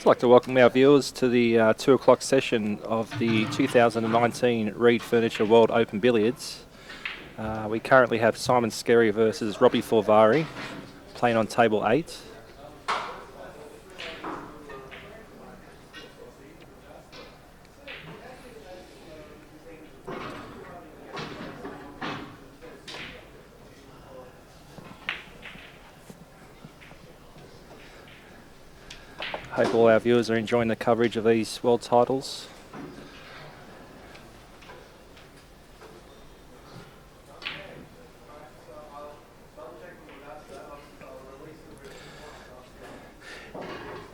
I'd like to welcome our viewers to the 2 o'clock session of the 2019 Reed Furniture World Open Billiards. We currently have Simon Scerri versus Robby Foldvari playing on table 8. Hope all our viewers are enjoying the coverage of these world titles.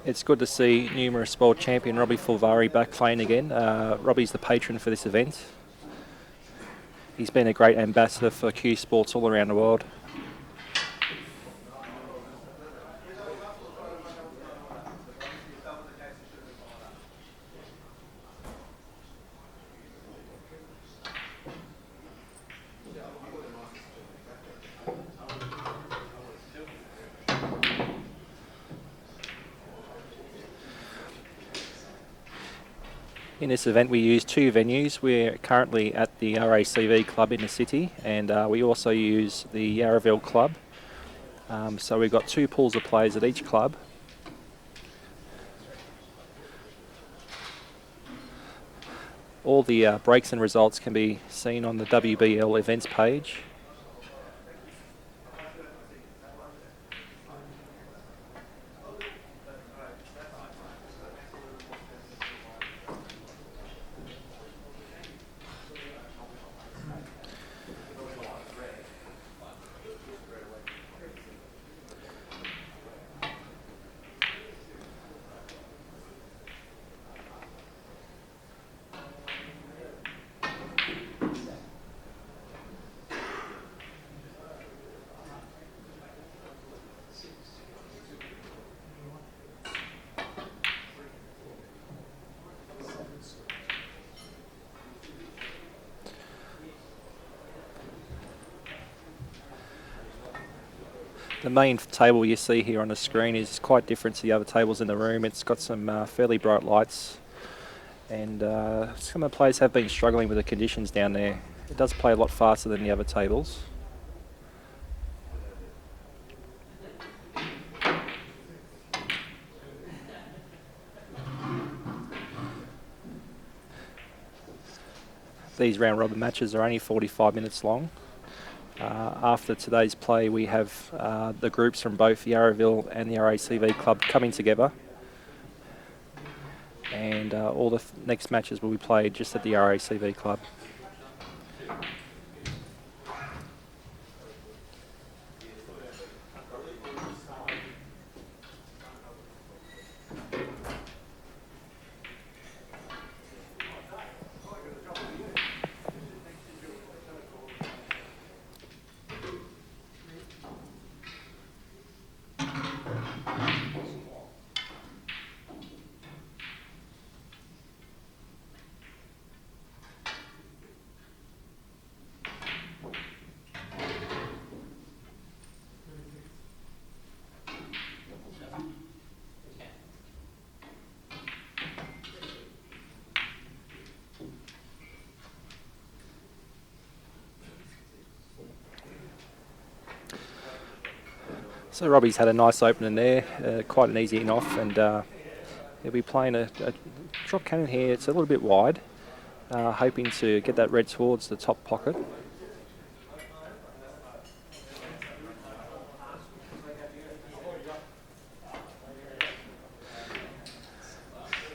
It's good to see numerous world champion Robby Foldvari back playing again. Robby's the patron for this event. He's been a great ambassador for Q Sports all around the world. In this event we use 2 venues. We're currently at the RACV club in the city, and we also use the Yarraville club. So we've got 2 pools of players at each club. All the breaks and results can be seen on the WBL events page. The main table you see here on the screen is quite different to the other tables in the room. It's got some fairly bright lights, and some of the players have been struggling with the conditions down there. It does play a lot faster than the other tables. These round robin matches are only 45 minutes long. After today's play, we have the groups from both Yarraville and the RACV club coming together, and all the next matches will be played just at the RACV club. So Robby's had a nice opening there, quite an easy in off, and he'll be playing a drop cannon here. It's a little bit wide, hoping to get that red towards the top pocket.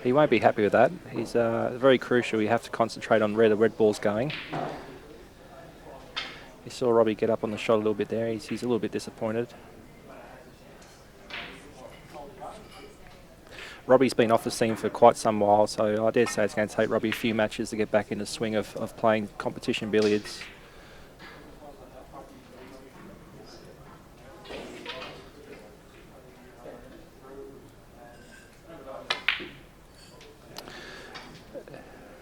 He won't be happy with that. He's very crucial. You have to concentrate on where the red ball's going. You saw Robby get up on the shot a little bit there. He's a little bit disappointed. Robby's been off the scene for quite some while, so I dare say it's going to take Robby a few matches to get back in the swing of playing competition billiards.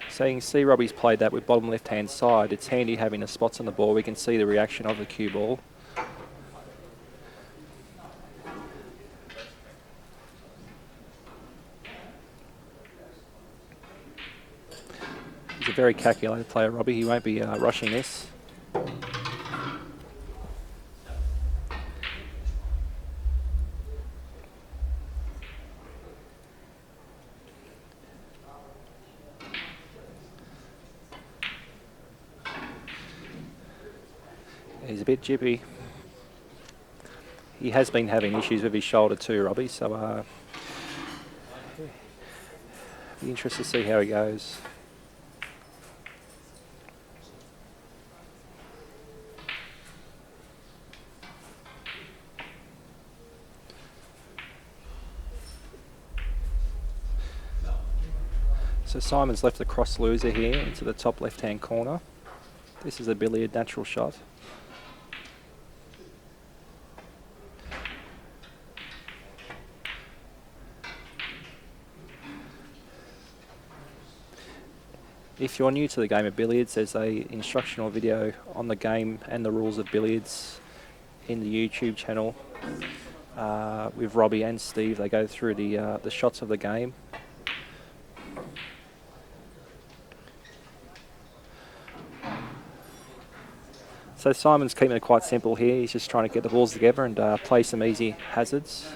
So you can see Robby's played that with bottom left-hand side. It's handy having the spots on the ball. We can see the reaction of the cue ball. He's a very calculated player, Robbie. He won't be rushing this. He's a bit jippy. He has been having issues with his shoulder too, Robbie, so be interested to see how he goes. So Simon's left the cross loser here into the top left-hand corner. This is a billiard natural shot. If you're new to the game of billiards, there's a instructional video on the game and the rules of billiards in the YouTube channel with Robby and Steve. They go through the shots of the game. So Simon's keeping it quite simple here. He's just trying to get the balls together and play some easy hazards.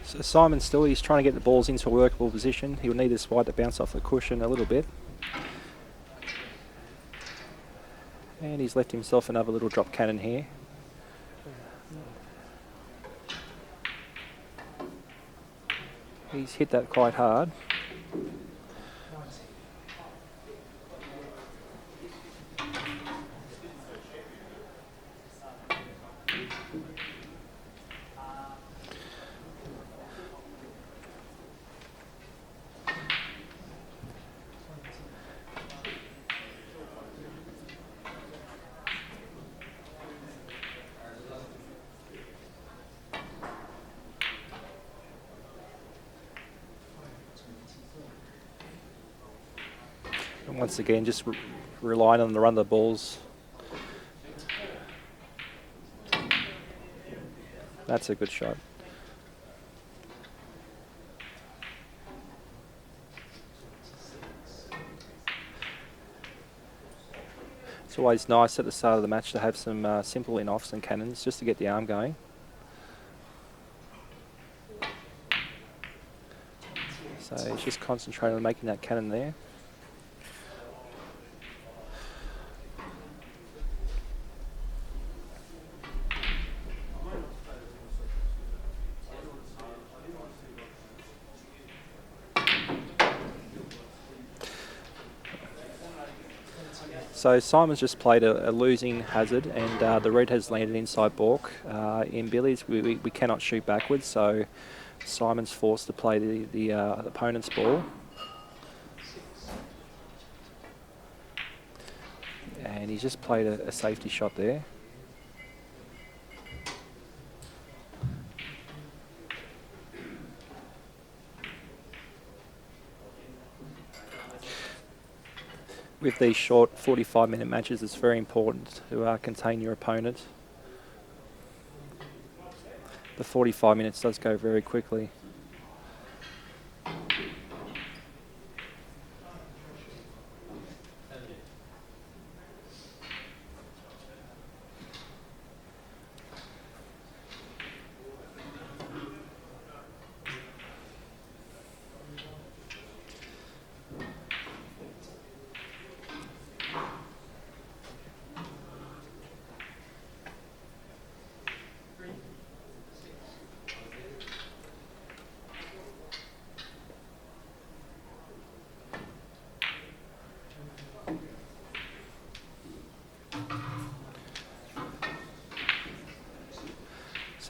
So Simon still, he's trying to get the balls into a workable position. He'll need this wide to bounce off the cushion a little bit. And he's left himself another little drop cannon here. He's hit that quite hard. And once again, just relying on the run of the balls. That's a good shot. It's always nice at the start of the match to have some simple in-offs and cannons just to get the arm going. So he's just concentrating on making that cannon there. So Simon's just played a losing hazard, and the red has landed inside baulk. In billiards, we cannot shoot backwards, so Simon's forced to play the opponent's ball. And he's just played a safety shot there. With these short 45-minute matches, it's very important to contain your opponent. The 45 minutes does go very quickly.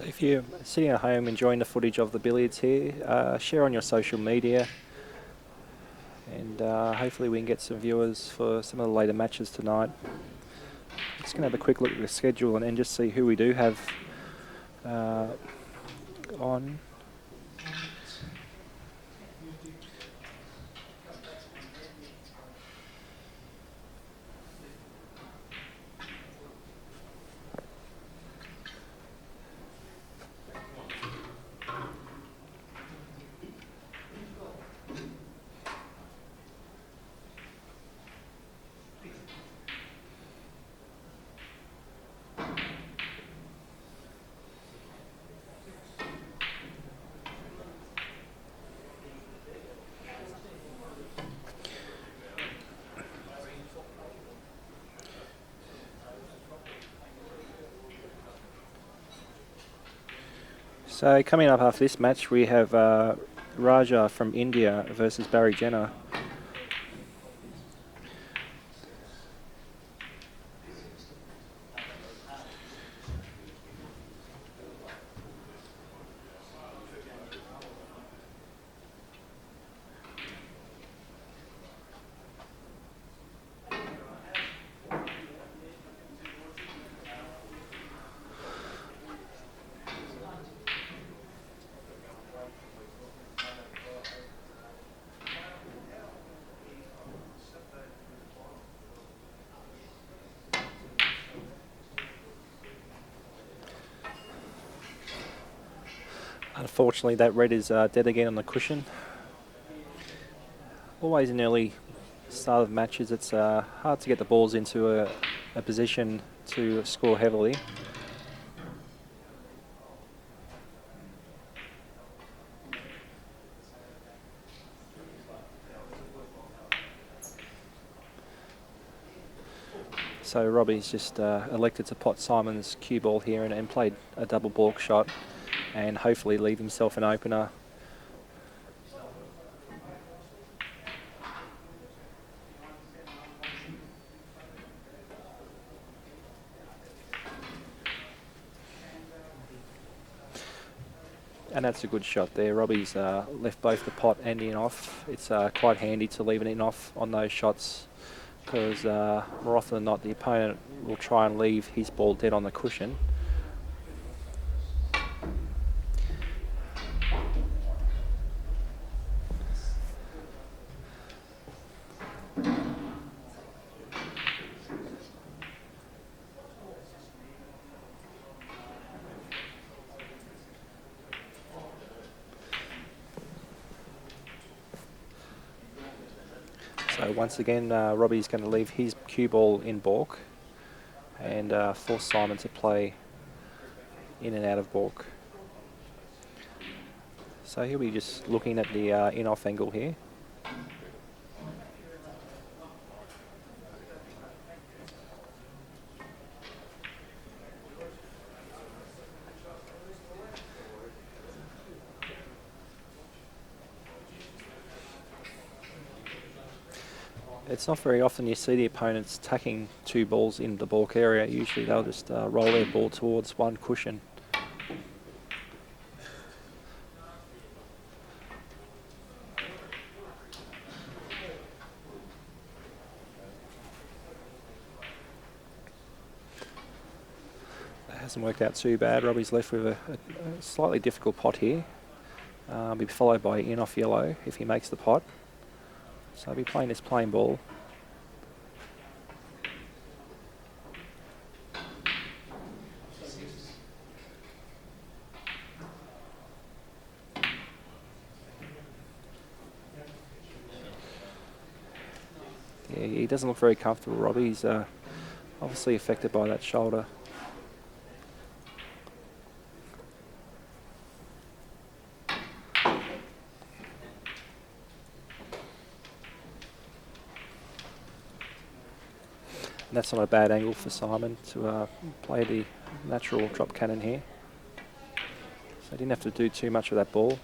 So if you're sitting at home enjoying the footage of the billiards here, share on your social media, and hopefully we can get some viewers for some of the later matches tonight. Just going to have a quick look at the schedule and just see who we do have on. So coming up after this match, we have Raja from India versus Barry Jenner. Unfortunately, that red is dead again on the cushion. Always in early start of matches, it's hard to get the balls into a position to score heavily. So Robby's just elected to pot Simon's cue ball here and played a double balk shot and hopefully leave himself an opener. And that's a good shot there. Robby's left both the pot and in off. It's quite handy to leave an in off on those shots because more often than not the opponent will try and leave his ball dead on the cushion. So once again, Robby's going to leave his cue ball in balk and force Simon to play in and out of balk. So he'll be just looking at the in-off angle here. It's not very often you see the opponents tacking two balls in the balk area. Usually they'll just roll their ball towards one cushion. That hasn't worked out too bad. Robby's left with a slightly difficult pot here. He'll be followed by in off yellow if he makes the pot. So I'll be playing this plain ball. Yeah, he doesn't look very comfortable, Robby. He's obviously affected by that shoulder. And that's not a bad angle for Simon to play the natural drop cannon here. So he didn't have to do too much of that ball.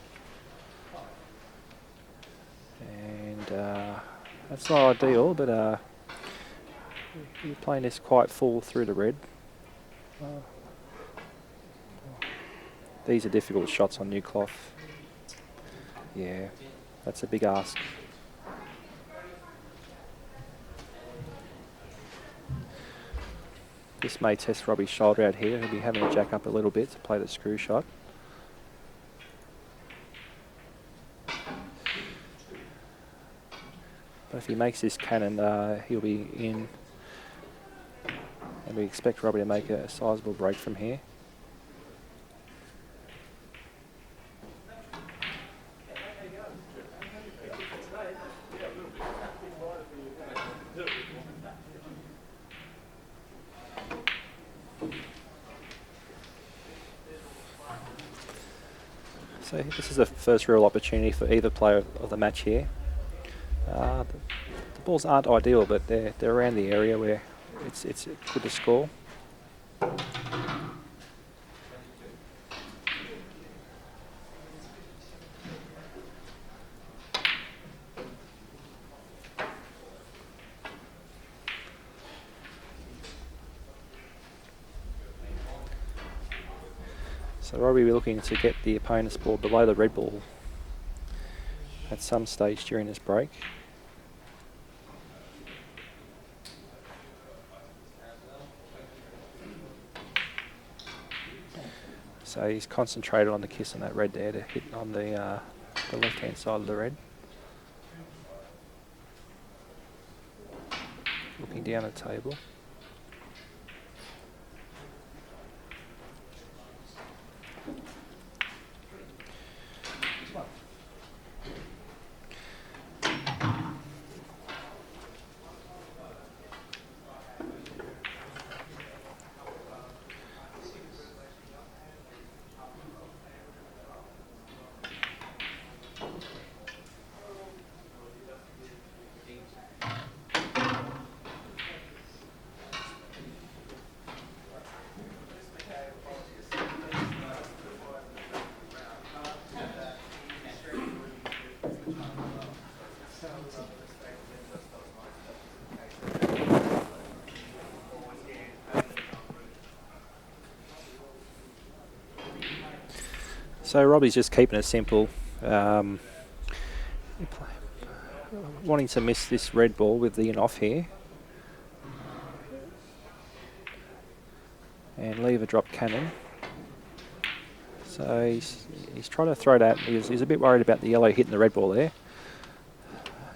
And that's not ideal, but you're playing this quite full through the red. These are difficult shots on new cloth. Yeah, that's a big ask. This may test Robby's shoulder out here. He'll be having to jack up a little bit to play the screw shot. But if he makes this cannon, he'll be in. And we expect Robby to make a sizable break from here. So this is the first real opportunity for either player of the match here. The balls aren't ideal, but they're around the area where it's good to score. So Robby will be looking to get the opponent's ball below the red ball at some stage during this break. So he's concentrated on the kiss on that red there to hit on the left-hand side of the red. Looking down the table. So Robby's just keeping it simple, wanting to miss this red ball with the in-off here. And leave a drop cannon. So he's trying to throw that. He's a bit worried about the yellow hitting the red ball there.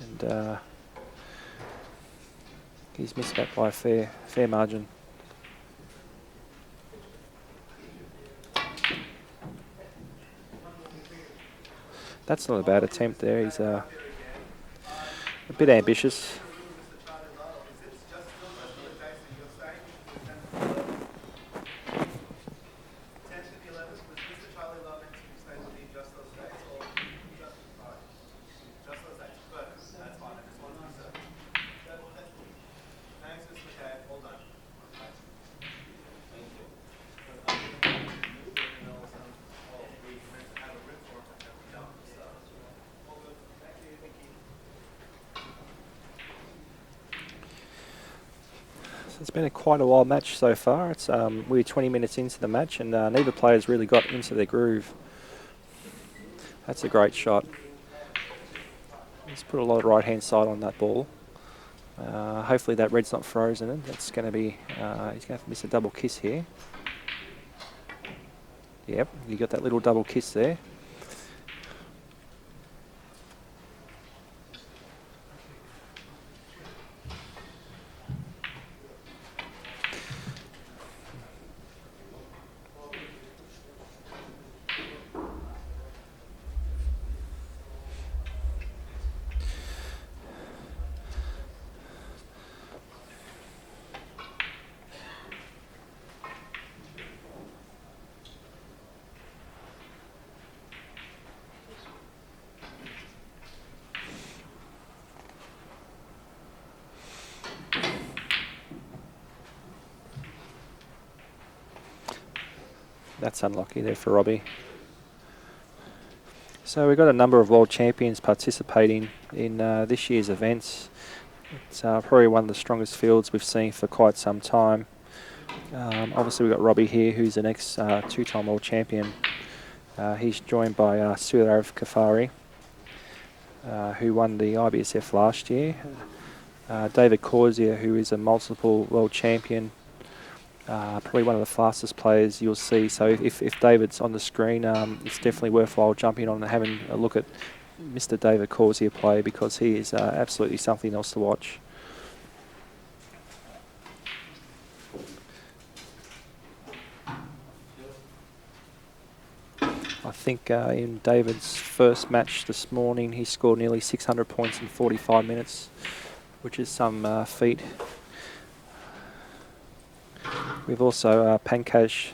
And he's missed that by a fair margin. That's not a bad attempt there. He's a bit ambitious. It's been quite a wild match so far. It's we're 20 minutes into the match, and neither player's really got into their groove. That's a great shot. He's put a lot of right-hand side on that ball. Hopefully that red's not frozen. And that's going to be he's going to have to miss a double kiss here. Yep, you got that little double kiss there. That's unlucky there for Robby. So we've got a number of world champions participating in this year's events. It's probably one of the strongest fields we've seen for quite some time. Obviously we've got Robby here, who's the next two-time world champion. He's joined by Scerri, who won the IBSF last year. David Corsia, who is a multiple world champion, probably one of the fastest players you'll see. So if David's on the screen, it's definitely worthwhile jumping on and having a look at Mr. David Corsia play, because he is absolutely something else to watch. I think in David's first match this morning, he scored nearly 600 points in 45 minutes, which is some feat. We've also Pankaj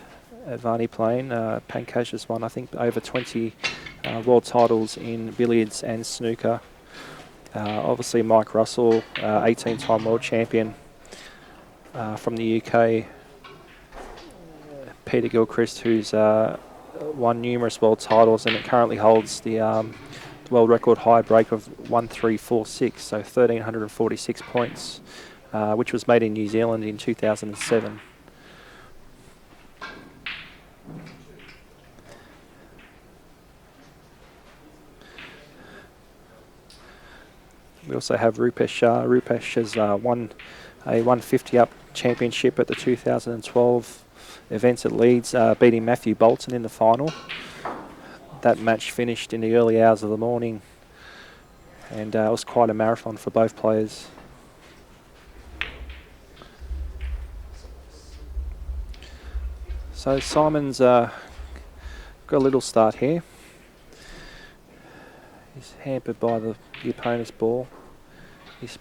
Advani playing. Pankaj has won, I think, over 20 world titles in billiards and snooker. Obviously, Mike Russell, 18-time world champion from the UK. Peter Gilchrist, who's won numerous world titles and it currently holds the world record high break of 1346, so 1,346 points, which was made in New Zealand in 2007. We also have Rupesh Shah. Rupesh has won a 150 up championship at the 2012 events at Leeds, beating Matthew Bolton in the final. That match finished in the early hours of the morning, and it was quite a marathon for both players. So Simon's got a little start here. He's hampered by the opponent's ball. He's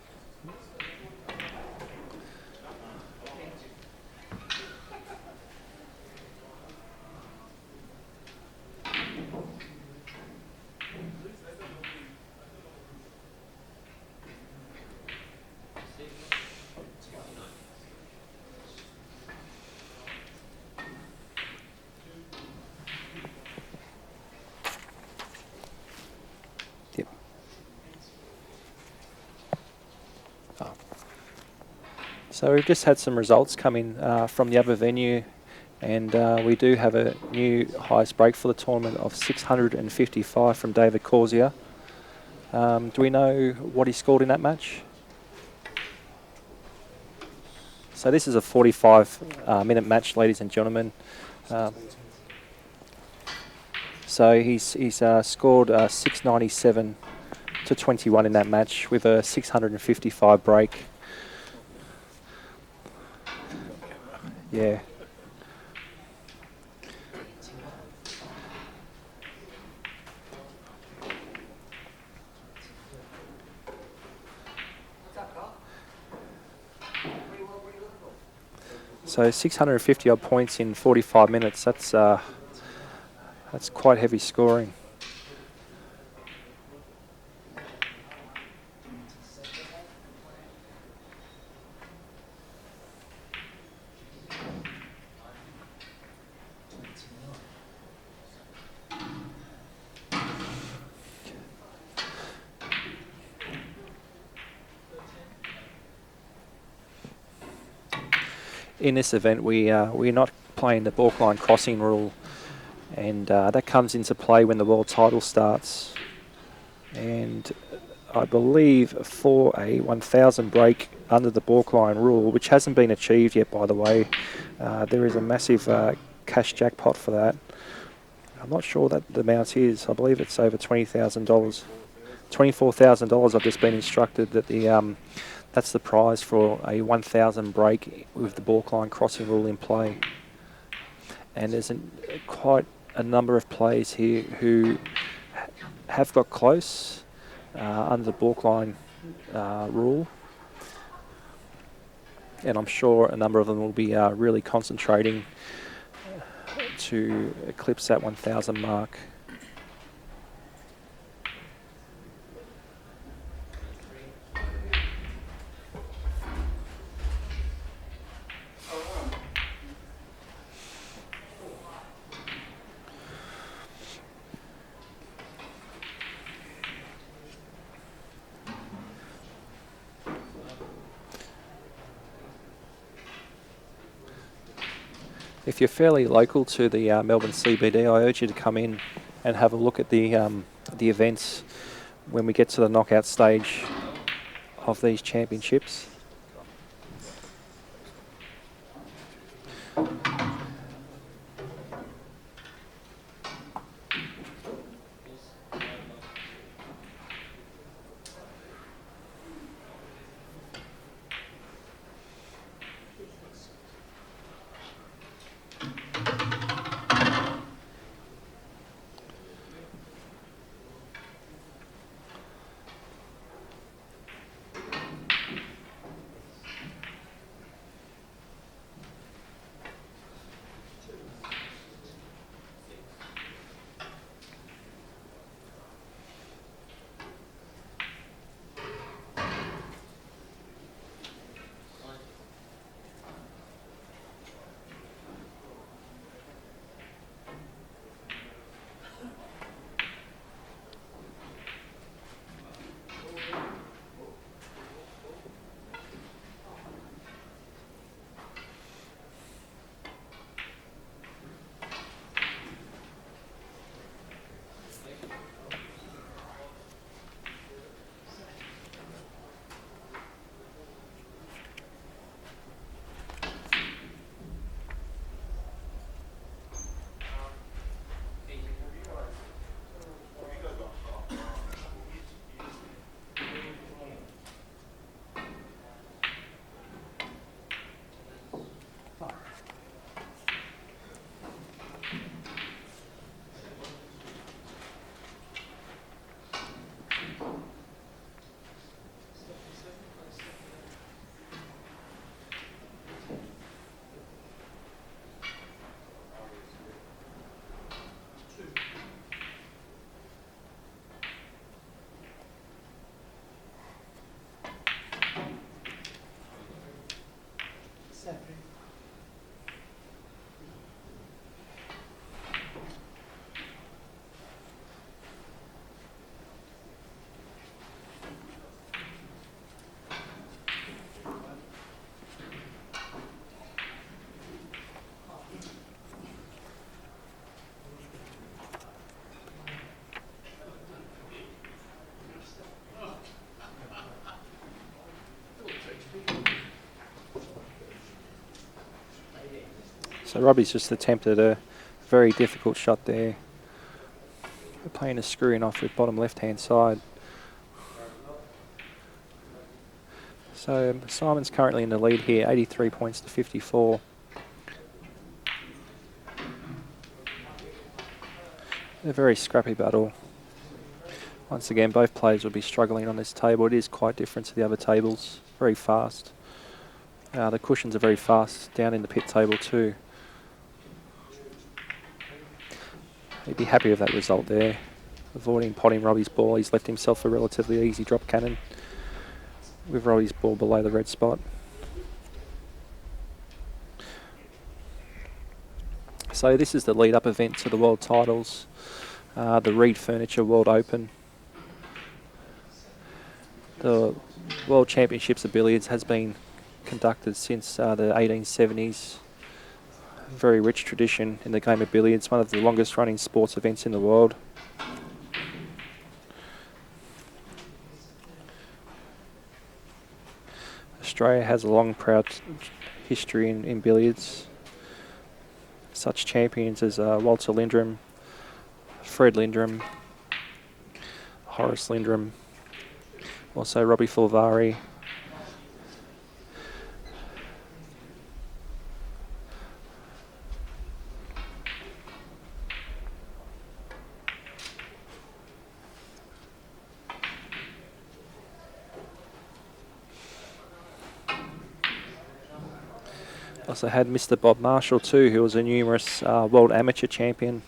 So we've just had some results come in from the other venue, and we do have a new highest break for the tournament of 655 from David Corsia. Do we know what he scored in that match? So this is a 45-minute match, ladies and gentlemen. So he's scored 697 to 21 in that match with a 655 break. Yeah. So 650 odd points in 45 minutes. That's quite heavy scoring. In this event, we're not playing the balkline crossing rule, and that comes into play when the world title starts. And I believe for a 1,000 break under the balkline rule, which hasn't been achieved yet, by the way, there is a massive cash jackpot for that. I'm not sure what the amount is. I believe it's over $20,000, $24,000. I've just been instructed that that's the prize for a 1,000 break with the balkline crossing rule in play. And there's quite a number of players here who have got close under the balkline rule. And I'm sure a number of them will be really concentrating to eclipse that 1,000 mark. If you're fairly local to the Melbourne CBD, I urge you to come in and have a look at the events when we get to the knockout stage of these championships. So Robby's just attempted a very difficult shot there. Playing a screwing off with bottom left-hand side. So Simon's currently in the lead here, 83 points to 54. A very scrappy battle. Once again, both players will be struggling on this table. It is quite different to the other tables. Very fast. The cushions are very fast down in the pit table too. He'd be happy with that result there. Avoiding potting Robby's ball. He's left himself a relatively easy drop cannon with Robby's ball below the red spot. So this is the lead-up event to the World Titles, the Reed Furniture World Open. The World Championships of Billiards has been conducted since the 1870s. Very rich tradition in the game of billiards, one of the longest running sports events in the world. Australia has a long, proud history in billiards. Such champions as Walter Lindrum, Fred Lindrum, Horace Lindrum, also Robby Foldvari. Also had Mr. Bob Marshall too, who was a numerous world amateur champion.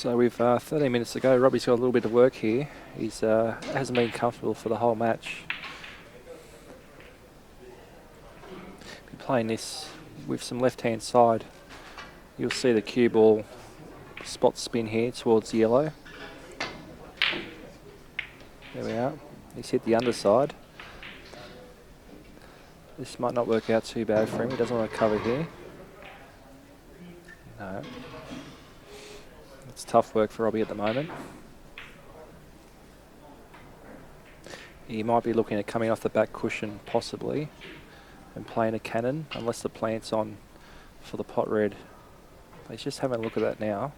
So with 13 minutes to go, Robby's got a little bit of work here. He's hasn't been comfortable for the whole match. Be playing this with some left-hand side. You'll see the cue ball spot spin here towards yellow. There we are. He's hit the underside. This might not work out too bad for him. He doesn't want to cover here. No. It's tough work for Robby at the moment. He might be looking at coming off the back cushion, possibly, and playing a cannon, unless the plant's on for the pot red. He's just having a look at that now.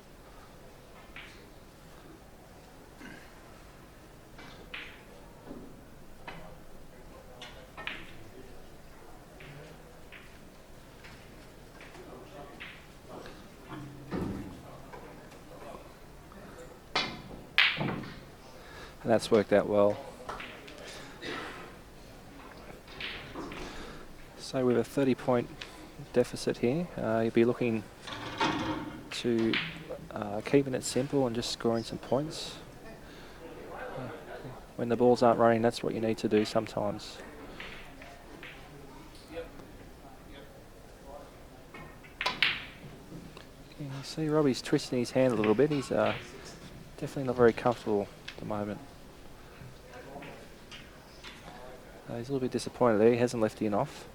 And that's worked out well. So with a 30-point deficit here, you'll be looking to keeping it simple and just scoring some points. When the balls aren't running, that's what you need to do sometimes. You see Robby's twisting his hand a little bit. He's definitely not very comfortable at the moment. He's a little bit disappointed there. He hasn't left the in off.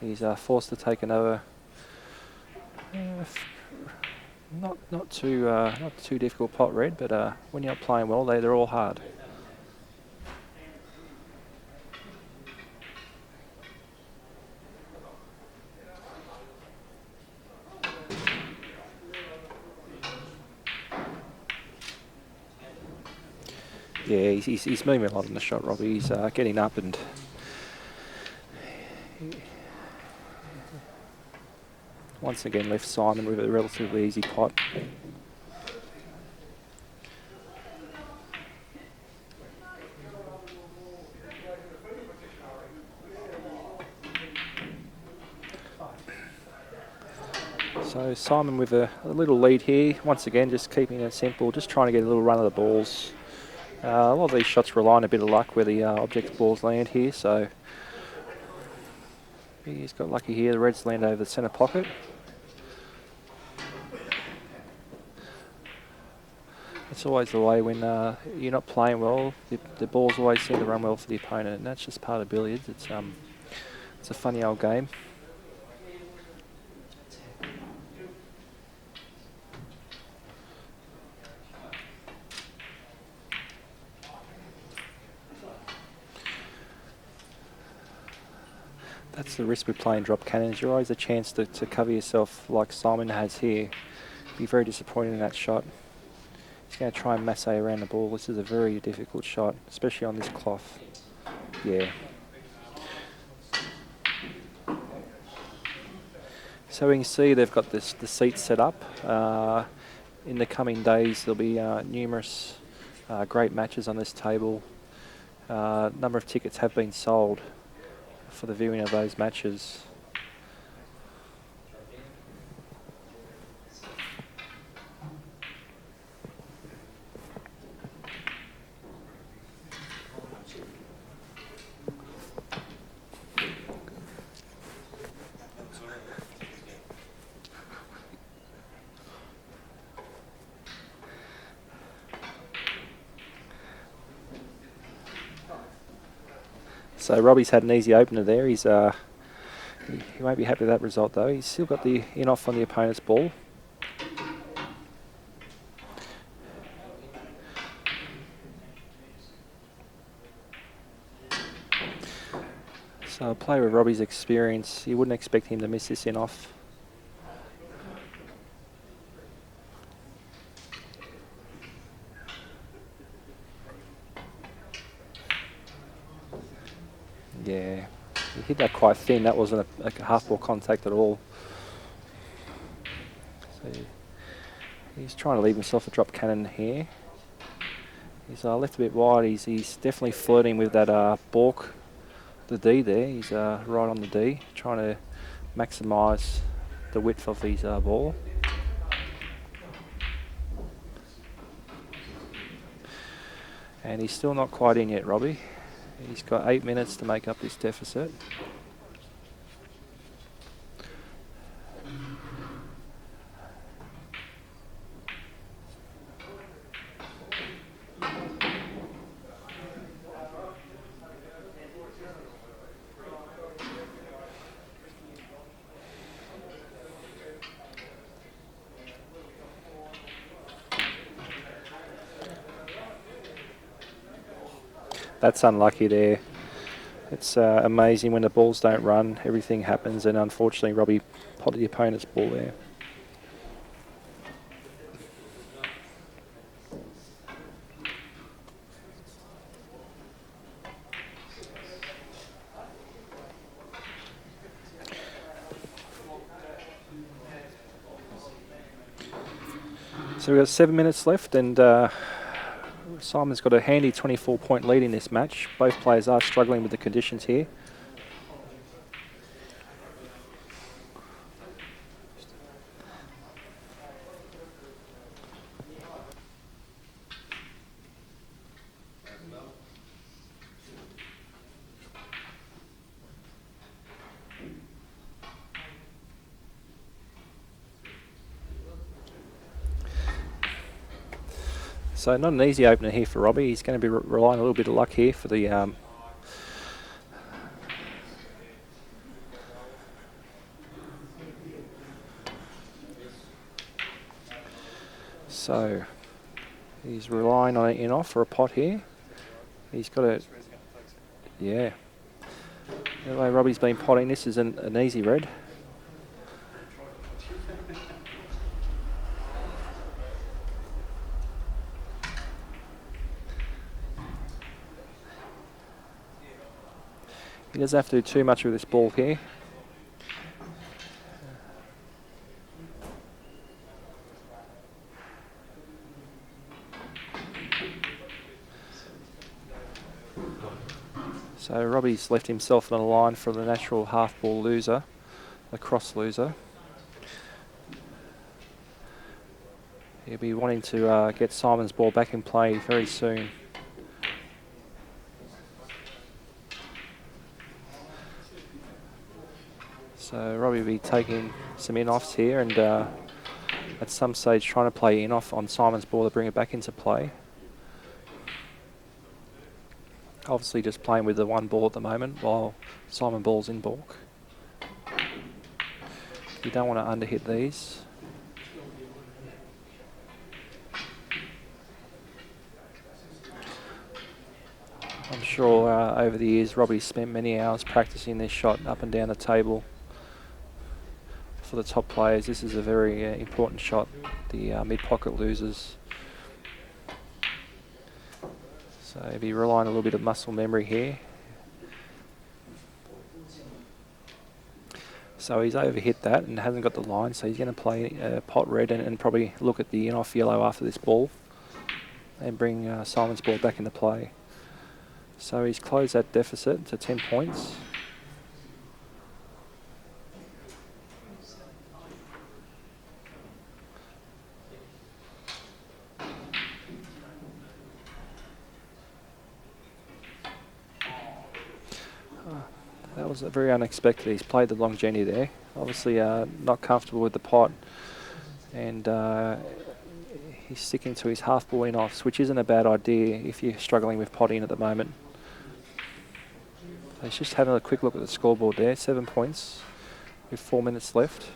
He's forced to take another. Not too difficult pot red, but when you're playing well, they're all hard. Yeah, he's moving a lot in the shot, Robby. He's getting up and once again left Simon with a relatively easy pot. So Simon with a little lead here. Once again, just keeping it simple, just trying to get a little run of the balls. A lot of these shots rely on a bit of luck where the object balls land here, so he's got lucky here. The reds land over the centre pocket. It's always the way when you're not playing well, the balls always seem to run well for the opponent, and that's just part of billiards. It's a funny old game. That's the risk with playing drop cannons. You're always a chance to cover yourself like Simon has here. Be very disappointed in that shot. He's going to try and massage around the ball. This is a very difficult shot, especially on this cloth. Yeah. So we can see they've got the seats set up. In the coming days, there'll be numerous great matches on this table. A number of tickets have been sold for the viewing of those matches. So Robby's had an easy opener there. He's he won't be happy with that result though. He's still got the in off on the opponent's ball. So a player with Robby's experience, you wouldn't expect him to miss this in off. Yeah, he hit that quite thin. That wasn't a half ball contact at all. So he's trying to leave himself a drop cannon here. He's left a bit wide. He's definitely flirting with that balk, the D there. He's right on the D, trying to maximise the width of his ball. And he's still not quite in yet, Robby. He's got 8 minutes to make up this deficit. That's unlucky there. It's amazing when the balls don't run, everything happens, and unfortunately Robby potted the opponent's ball there. So we've got 7 minutes left, and Simon's got a handy 24-point lead in this match. Both players are struggling with the conditions here. So not an easy opener here for Robby. He's going to be relying a little bit of luck here for the so he's relying on an in-off for a pot here. He's got a, yeah. The way Robby's been potting, this is an easy red. He doesn't have to do too much with this ball here. So Robby's left himself on a line for the natural half ball loser, the cross loser. He'll be wanting to get Simon's ball back in play very soon. So Robby will be taking some in-offs here, and at some stage trying to play in-off on Simon's ball to bring it back into play. Obviously just playing with the one ball at the moment while Simon ball's in balk. You don't want to underhit these. I'm sure over the years Robby's spent many hours practicing this shot up and down the table. For the top players, this is a very important shot, the mid-pocket losers. So he'll be relying on a little bit of muscle memory here. So he's overhit that and hasn't got the line, so he's going to play pot red and probably look at the in-off yellow after this ball and bring Simon's ball back into play. So he's closed that deficit to 10 points. That was very unexpected. He's played the long Jenny there. Obviously not comfortable with the pot, and he's sticking to his half ball in-offs, which isn't a bad idea if you're struggling with potting at the moment. So he's just having a quick look at the scoreboard there. 7 points with 4 minutes left.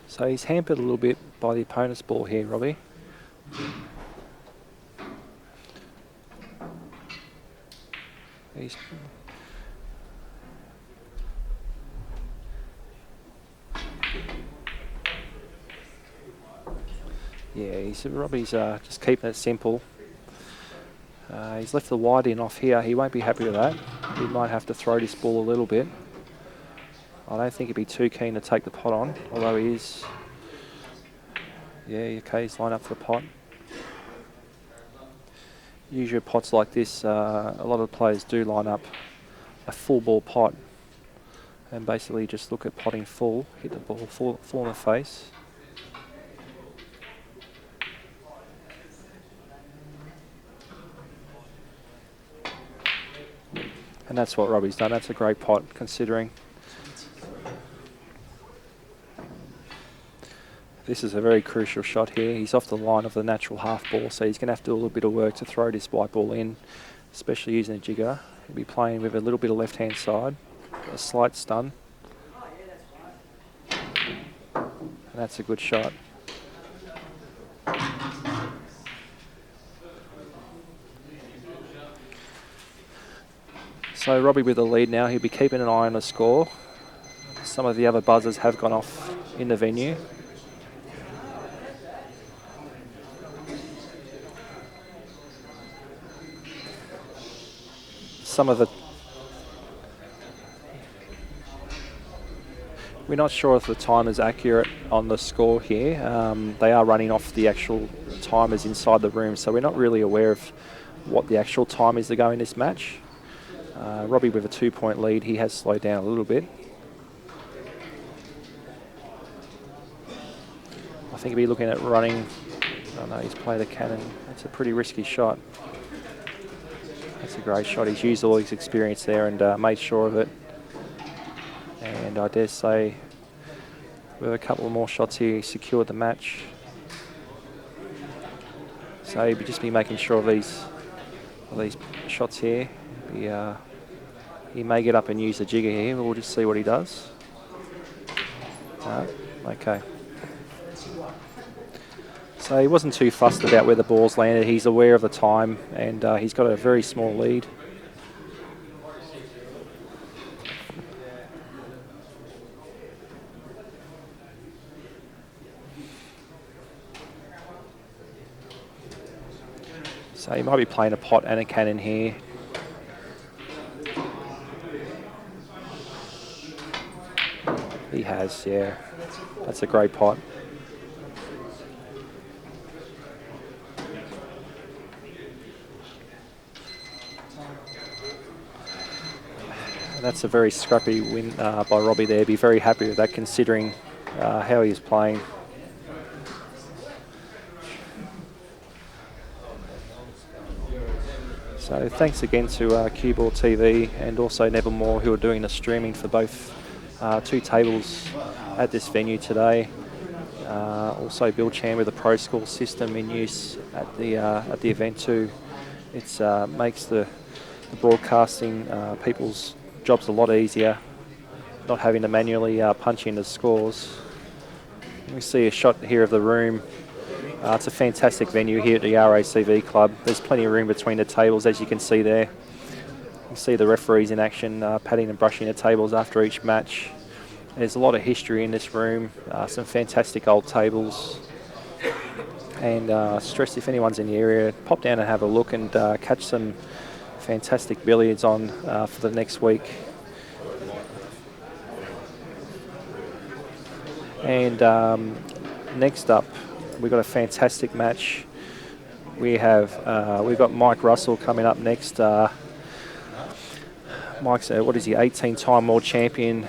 So he's hampered a little bit by the opponent's ball here, Robby. Robby's just keeping it simple. He's left the wide in off here. He won't be happy with that. He might have to throw this ball a little bit. I don't think he'd be too keen to take the pot on, although he is. Yeah, okay, he's lined up for the pot. Usually pots like this, a lot of players do line up a full ball pot and basically just look at potting full, hit the ball full in the face. And that's what Robby's done. That's a great pot, considering. This is a very crucial shot here. He's off the line of the natural half ball, so he's going to have to do a little bit of work to throw this white ball in, especially using a jigger. He'll be playing with a little bit of left-hand side, a slight stun. And that's a good shot. So Robby with the lead now. He'll be keeping an eye on the score. Some of the other buzzers have gone off in the venue. We're not sure if the time is accurate on the score here. They are running off the actual timers inside the room, so we're not really aware of what the actual time is to go in this match. Robby with a 2-point lead. He has slowed down a little bit. I think he'll be looking at running. Oh no, he's played a cannon. That's a pretty risky shot. That's a great shot. He's used all his experience there and made sure of it. And I dare say, with a couple of more shots here, he secured the match. So he'll just be making sure of these shots here. He may get up and use the jigger here, but we'll just see what he does. Okay. So he wasn't too fussed about where the ball's landed. He's aware of the time, and he's got a very small lead. So he might be playing a pot and a cannon here. He has, yeah. That's a great pot. That's a very scrappy win by Robby there. Be very happy with that, considering how he's playing. So thanks again to Cue-Ball TV and also Neville Moore, who are doing the streaming for both two tables at this venue today. Also Bill Chan with the Pro School system in use at the event too. It makes the broadcasting people's job's a lot easier, not having to manually punch in the scores. We see a shot here of the room. It's a fantastic venue here at the RACV Club. There's plenty of room between the tables, as you can see there. You see the referees in action, patting and brushing the tables after each match. There's a lot of history in this room, some fantastic old tables. And stress, if anyone's in the area, pop down and have a look and catch some fantastic billiards on for the next week. And next up, we've got a fantastic match. We've got Mike Russell coming up next. Mike's what is he, 18-time world champion,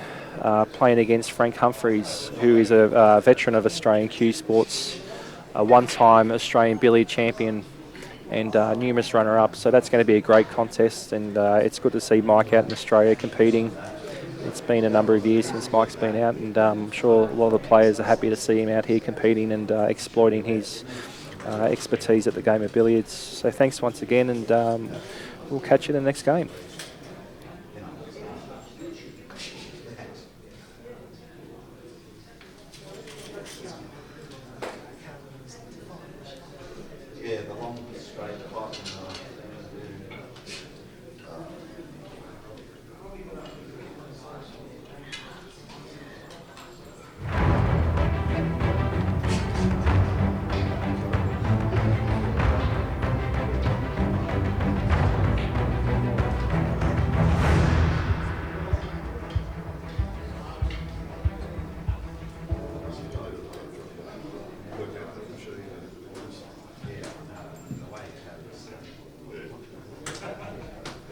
playing against Frank Humphries, who is a veteran of Australian cue sports, a one-time Australian billiard champion, and numerous runner-ups. So that's going to be a great contest, and it's good to see Mike out in Australia competing. It's been a number of years since Mike's been out, and I'm sure a lot of the players are happy to see him out here competing and exploiting his expertise at the game of billiards. So thanks once again, and we'll catch you in the next game.